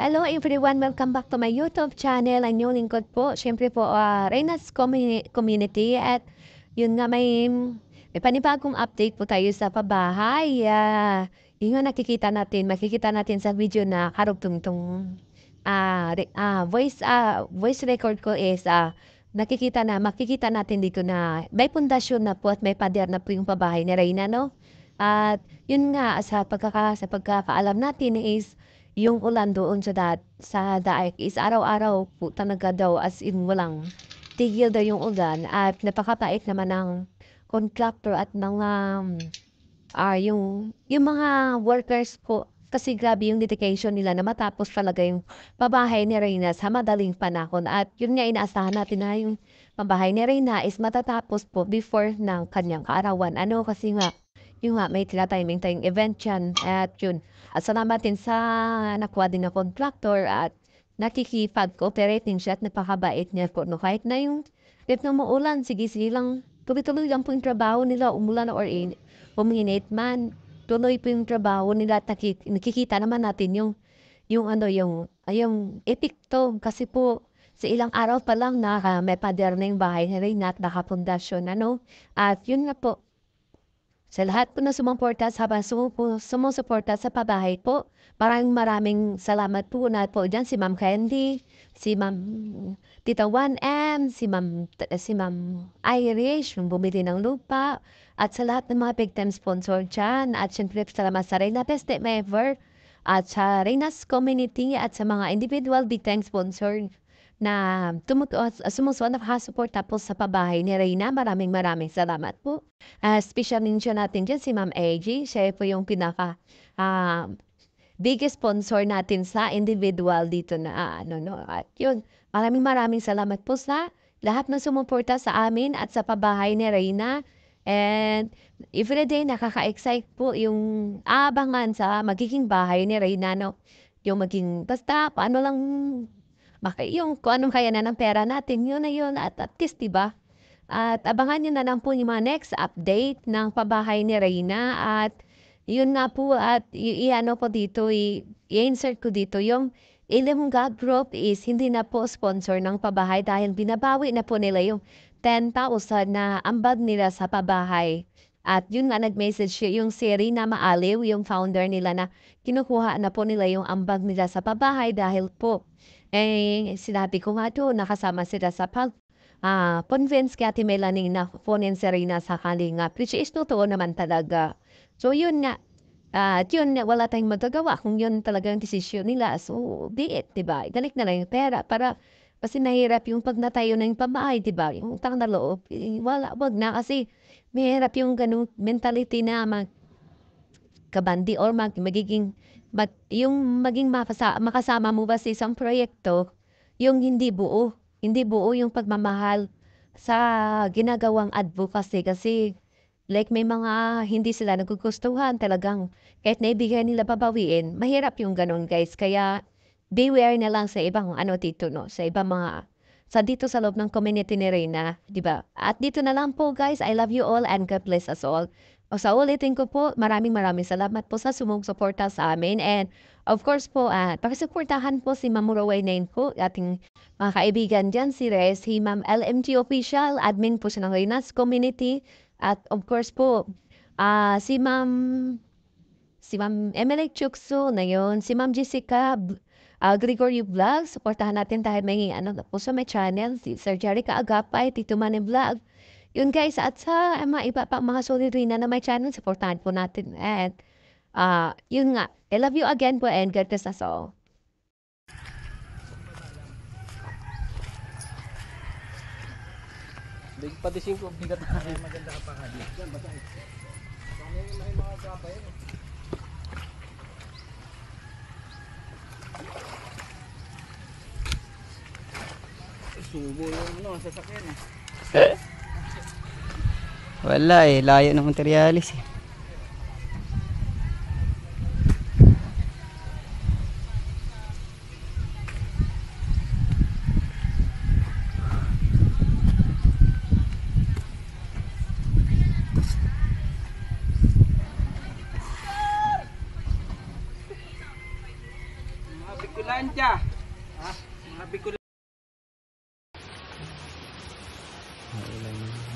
Hello everyone, welcome back to my YouTube channel. Ang inyong lingkod po, syempre po, Reyna's Community. At yun nga, may panibagong update po tayo sa pabahay. Yun nga makikita natin sa video na karugtong voice record ko is makikita natin dito na may pundasyon na po at may pader na po yung pabahay ni Reyna, no? At yun nga, sa pagkakaalam natin is yung ulan doon sa daig is araw-araw po talaga daw, as in walang tigil daw yung ulan. At napakabait naman ng contractor at ng yung mga workers po, kasi grabe yung dedication nila na matapos talaga yung pabahay ni Reyna sa madaling panahon. At yun nga, inaasahan natin na yung pabahay ni Reyna is matatapos po before ng kanyang kaarawan. Kasi nga, may tinatiming tayong event yan. At yun, at salamat din sa nakuha din na contractor at nakikipag-cooperating siya at napakabait niya po. No? Kahit na yung na maulan, sige lang, tuloy-tuloy lang po yung trabaho nila, umulan or uminit man. Tuloy po yung trabaho nila at nakikita naman natin yung epekto. Kasi po, sa ilang araw pa lang may pader na yung bahay na rin at nakapundasyon. At yun nga po, sa lahat po na sumuporta sumusuporta sa pabahay po, maraming salamat po na po dyan si Ma'am Candy, si Ma'am Tita 1M, si Ma'am Irish, yung bumili ng lupa, at sa lahat ng mga big time sponsor dyan, at syempre salamat sa Reyna Best Ever, at sa Reyna's Community, at sa mga individual big time sponsor na sumusunod na nakasuporta po sa pabahay ni Reyna. Maraming salamat po. Special mention natin dyan si Ma'am AG. Siya po yung pinaka biggest sponsor natin sa individual dito na At yun, maraming salamat po sa lahat na sumuporta sa amin at sa pabahay ni Reyna. And everyday nakaka-excite po yung abangan sa magiging bahay ni Reyna, no? Yung maging, basta paano lang yung kung anong kaya na ng pera natin, yun na yun. At least, diba? At abangan nyo na lang po yung mga next update ng pabahay ni Reyna. At yun nga po, at po dito, i-insert ko dito yung Ilongga Group is hindi na po sponsor ng pabahay dahil binabawi na po nila yung 10,000 na ambag nila sa pabahay. At yun nga, nag-message yung si Rina Maaliw, yung founder nila, na kinukuha na po nila yung ambag nila sa pabahay dahil po sinabi ko nga doon, nakasama sila sa convince kay Ate Melanie na kunin si Reyna sa Kalingap, which is totoo naman talaga. So yun nga, wala tayong magagawa kung yun talaga yung desisyon nila. So be it, diba? Ibalik na lang yung pera kasi nahirap yung pag natayo na yung pabahay, diba? Yung utang na loob, wag na, kasi mahirap yung ganung mentality na kabandi or maging makasama mo ba sa isang proyekto, yung hindi buo yung pagmamahal sa ginagawang advocacy. Kasi like may mga hindi sila nagugustuhan talagang kahit naibigay nila babawiin, mahirap yung ganun, guys. Kaya beware na lang sa ibang dito, no? Sa ibang mga dito sa loob ng community ni Reyna, di ba? At dito na lang po, guys. I love you all and God bless us all. O sa ulitin ko po, maraming salamat po sa sumusuporta sa amin. And of course po, pakisuportahan po si Ma'am Muraway Nain po, ating mga kaibigan dyan, si Rez, si Ma'am LMG Official, admin po siya ng Reyna's Community. At of course po, si Ma'am Emily Chukso na yun, si Ma'am Jessica Gregorio Vlog, supportahan natin dahil may po sa may channel, si Sir Jerica Agapay, Tito Manny Vlog. Yun, guys, at sa mga iba pa mga solid Reyna na may channel, supportahan po natin. And yun nga, I love you again po and God bless us all. Big patising ko, bigat na. Maganda ka pa nga dito. Yan, basta ito. May mga kapay yun. Subo yung sasakyan eh. Wala layo ng materialis eh. Bikulan dyan. Sabi ko Maulan na.